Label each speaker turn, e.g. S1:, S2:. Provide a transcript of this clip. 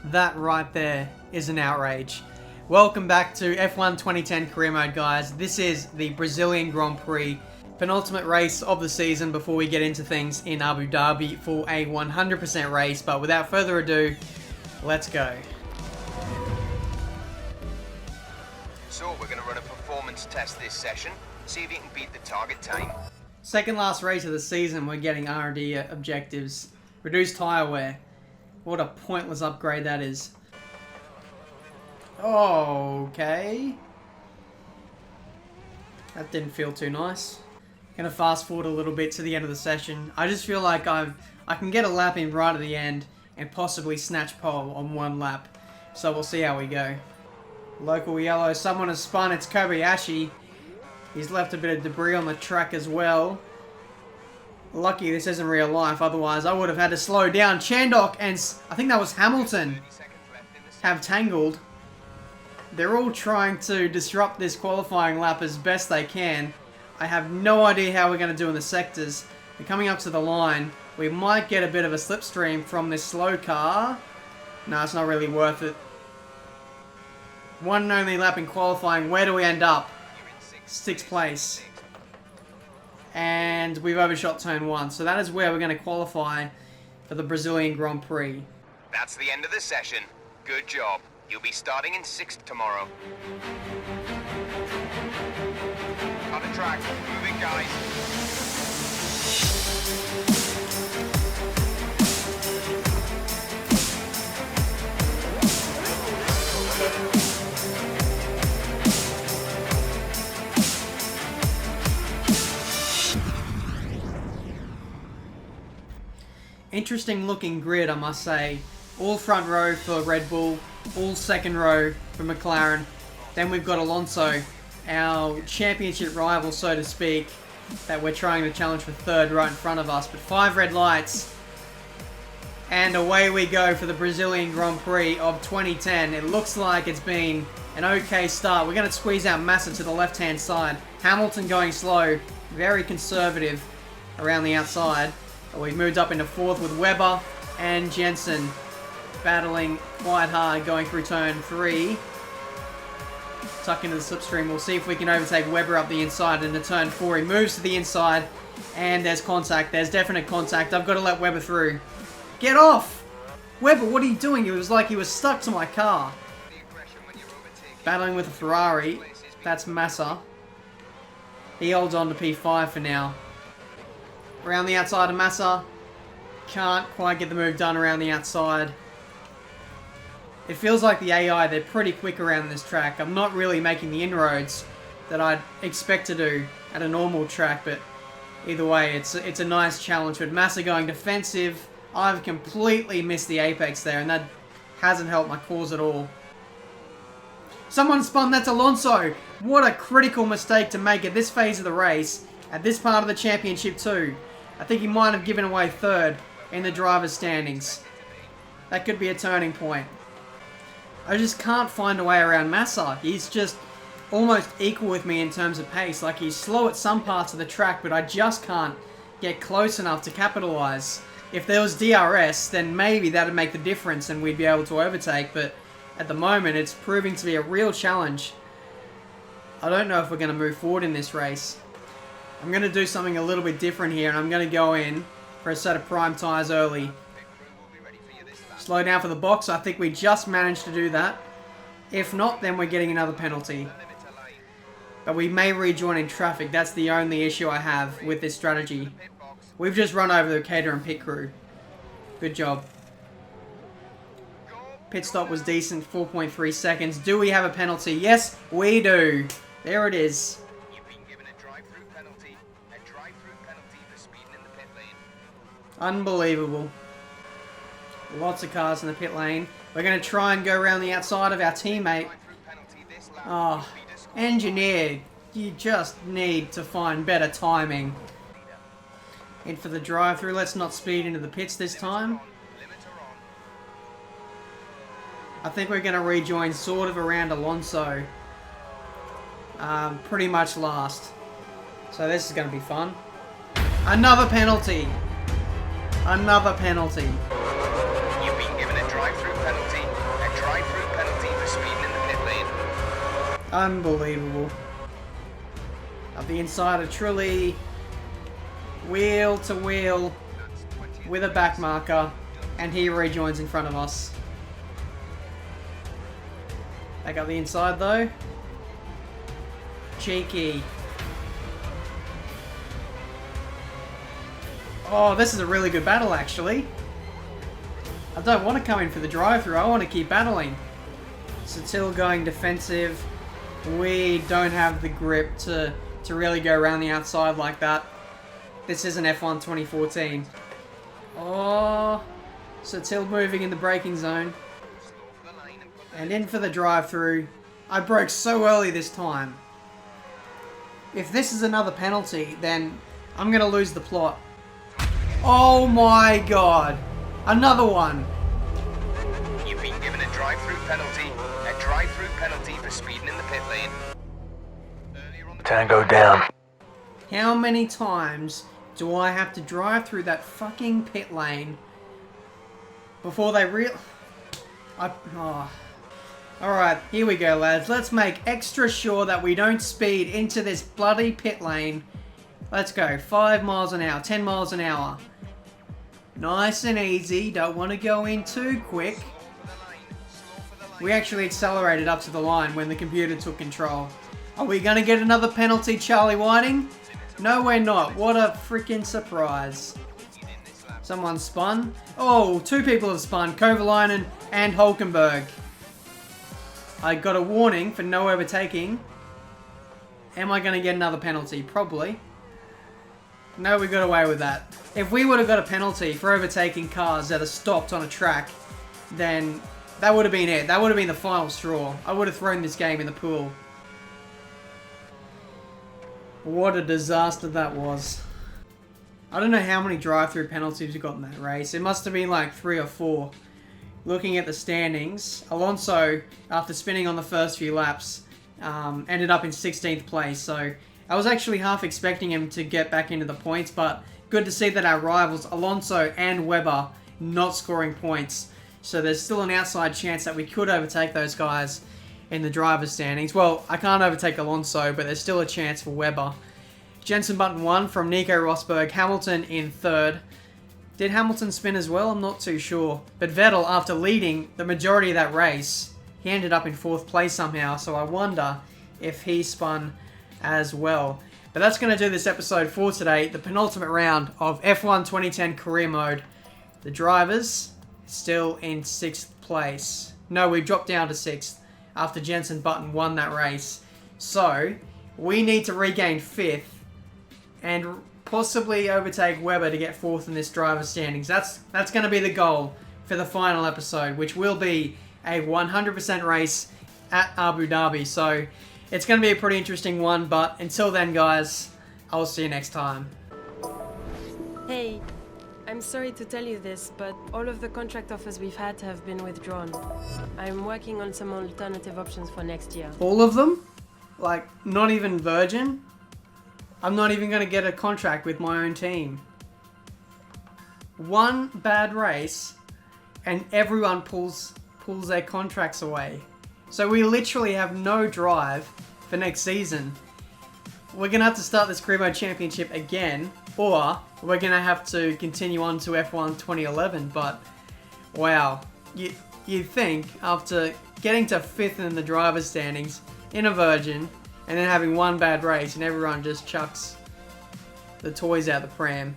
S1: That right there is an outrage. Welcome back to F1 2010 Career Mode, guys. This is the Brazilian Grand Prix, penultimate race of the season before we get into things in Abu Dhabi for a 100% race. But without further ado, let's go.
S2: So we're going to run a performance test this session, see if you can beat the target time.
S1: Second last race of the season, we're getting R&D objectives. Reduced tyre wear. What a pointless upgrade that is. Okay. That didn't feel too nice. Gonna fast forward a little bit to the end of the session. I just feel like I can get a lap in right at the end and possibly snatch pole on one lap. So we'll see how we go. Local yellow, someone has spun, it's Kobayashi. He's left a bit of debris on the track as well. Lucky this isn't real life, otherwise I would have had to slow down. Chandok and I think that was Hamilton have tangled. They're all trying to disrupt this qualifying lap as best they can. I have no idea how we're going to do in the sectors. We're coming up to the line. We might get a bit of a slipstream from this slow car. No, it's not really worth it. One and only lap in qualifying. Where do we end up? 6th place. And we've overshot turn 1. So that is where we're going to qualify for the Brazilian Grand Prix.
S2: That's the end of the session. Good job. You'll be starting in 6th tomorrow. On the track. Moving, guys.
S1: Interesting looking grid, I must say. All front row for Red Bull, all second row for McLaren. Then we've got Alonso, our championship rival, so to speak, that we're trying to challenge for third right in front of us. But 5 red lights. And away we go for the Brazilian Grand Prix of 2010. It looks like it's been an okay start. We're going to squeeze out Massa to the left-hand side. Hamilton going slow, very conservative around the outside. We've moved up into 4th with Webber and Jensen battling quite hard going through turn 3. Tuck into the slipstream. We'll see if we can overtake Webber up the inside into turn 4. He moves to the inside and there's contact. There's definite contact. I've got to let Webber through. Get off! Webber, what are you doing? It was like he was stuck to my car. Battling with a Ferrari. That's Massa. He holds on to P5 for now. Around the outside of Massa. Can't quite get the move done around the outside. It feels like the AI, they're pretty quick around this track. I'm not really making the inroads that I'd expect to do at a normal track, but either way, it's a nice challenge. With Massa going defensive, I've completely missed the apex there, and that hasn't helped my cause at all. Someone spun, that's Alonso. What a critical mistake to make at this phase of the race, at this part of the championship too. I think he might have given away 3rd in the driver's standings. That could be a turning point. I just can't find a way around Massa. He's just almost equal with me in terms of pace. Like, he's slow at some parts of the track, but I just can't get close enough to capitalize. If there was DRS, then maybe that would make the difference and we'd be able to overtake, but at the moment it's proving to be a real challenge. I don't know if we're going to move forward in this race. I'm going to do something a little bit different here, and I'm going to go in for a set of prime tyres early. Slow down for the box. I think we just managed to do that. If not, then we're getting another penalty. But we may rejoin in traffic. That's the only issue I have with this strategy. We've just run over the cater and pit crew. Good job. Pit stop was decent, 4.3 seconds. Do we have a penalty? Yes, we do. There it is. Unbelievable. Lots of cars in the pit lane. We're going to try and go around the outside of our teammate. Oh, engineer, you just need to find better timing. In for the drive-through. Let's not speed into the pits this time. I think we're going to rejoin sort of around Alonso. Pretty much last. So this is going to be fun. Another penalty. Another penalty.
S2: You've been given a drive-through penalty.
S1: Unbelievable. Up the inside of Trulli. Wheel to wheel with a back marker. And he rejoins in front of us. Back up the inside though. Cheeky. Oh, this is a really good battle actually. I don't want to come in for the drive-through. I want to keep battling. Satil going defensive. We don't have the grip to really go around the outside like that. This isn't F1 2014. Oh, Satil moving in the braking zone. And in for the drive-through. I broke so early this time. If this is another penalty, then I'm going to lose the plot. Oh my god. Another one.
S2: You've been given a drive-through penalty. A drive-through penalty for speeding in the pit lane.
S3: Tango down.
S1: How many times do I have to drive through that fucking pit lane before they Alright, here we go, lads. Let's make extra sure that we don't speed into this bloody pit lane. Let's go. 5 miles an hour, 10 miles an hour. Nice and easy. Don't want to go in too quick. We actually accelerated up to the line when the computer took control. Are we going to get another penalty, Charlie Whiting? No, we're not. What a freaking surprise. Someone spun. Oh, 2 people have spun. Kovalainen and Hulkenberg. I got a warning for no overtaking. Am I going to get another penalty? Probably. No, we got away with that. If we would have got a penalty for overtaking cars that are stopped on a track, then that would have been it. That would have been the final straw. I would have thrown this game in the pool. What a disaster that was. I don't know how many drive-through penalties we got in that race. It must have been like 3 or 4. Looking at the standings, Alonso, after spinning on the first few laps, ended up in 16th place. So I was actually half expecting him to get back into the points, but good to see that our rivals, Alonso and Webber, not scoring points. So there's still an outside chance that we could overtake those guys in the driver's standings. Well, I can't overtake Alonso, but there's still a chance for Webber. Jensen Button won from Nico Rosberg. Hamilton in 3rd. Did Hamilton spin as well? I'm not too sure. But Vettel, after leading the majority of that race, he ended up in 4th place somehow. So I wonder if he spun as well. But that's going to do this episode for today. The penultimate round of F1 2010 career mode. The drivers still in 6th place. No, we dropped down to 6th after Jensen Button won that race. So we need to regain 5th and possibly overtake Webber to get 4th in this driver's standings. That's going to be the goal for the final episode, which will be a 100% race at Abu Dhabi. So it's going to be a pretty interesting one, but until then, guys, I'll see you next time.
S4: Hey, I'm sorry to tell you this, but all of the contract offers we've had have been withdrawn. I'm working on some alternative options for next year.
S1: All of them? Like, not even Virgin? I'm not even going to get a contract with my own team. One bad race, and everyone pulls their contracts away. So we literally have no drive for next season. We're going to have to start this Career Mode Championship again, or we're going to have to continue on to F1 2011, but wow. You'd think after getting to 5th in the driver's standings in a Virgin, and then having one bad race and everyone just chucks the toys out the pram.